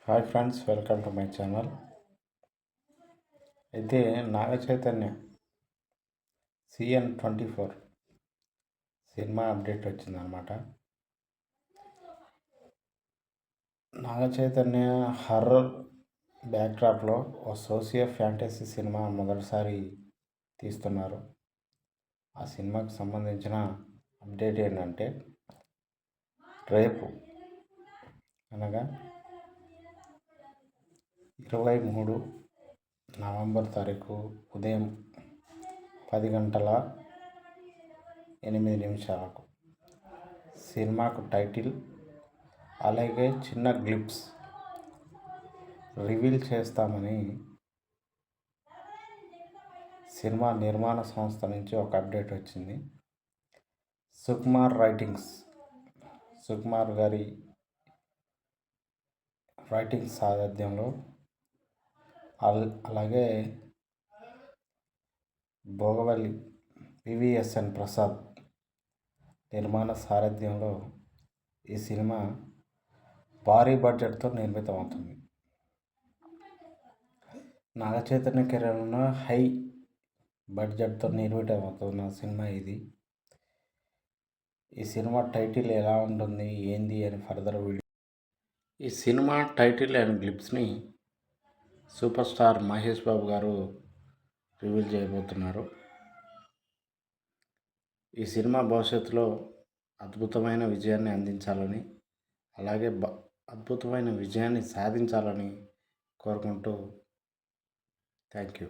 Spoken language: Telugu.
Hi friends, welcome to my channel. అయితే Naga Chaitanya CN24 cinema update వచ్చిందనమాట. నాగ చైతన్య హర్రర్ బ్యాక్డ్రాప్లో ఓ సోషియో ఫ్యాంటసీ సినిమా మొదటిసారి తీస్తున్నారు. ఆ సినిమాకి సంబంధించిన అప్డేట్ ఏంటంటే, రేపు అనగా 23 నవంబర్ తారీఖు ఉదయం 10:08 సినిమాకు టైటిల్ అలాగే చిన్న గ్లిప్స్ రివీల్ చేస్తామని సినిమా నిర్మాణ సంస్థ నుంచి ఒక అప్డేట్ వచ్చింది. సుకుమార్ గారి రైటింగ్స్ సారథ్యంలో అలాగే భోగవల్లి PVSN ప్రసాద్ నిర్మాణ సారథ్యంలో ఈ సినిమా భారీ బడ్జెట్తో నిర్మితమవుతుంది. నాగ చైతన్య కెరీర్లో హై బడ్జెట్తో నిర్మితమవుతున్న సినిమా ఇది. ఈ సినిమా టైటిల్ ఎలా ఉంటుంది ఏంది అని ఫర్దర్ వీడియో. ఈ సినిమా టైటిల్ అండ్ గ్లిప్స్ని సూపర్ స్టార్ మహేష్ బాబు గారు రివీల్ చేయబోతున్నారు. ఈ సినిమా భవిష్యత్తులో అద్భుతమైన విజయాన్ని అందించాలని, అలాగే అద్భుతమైన విజయాన్ని సాధించాలని కోరుకుంటూ థ్యాంక్ యూ.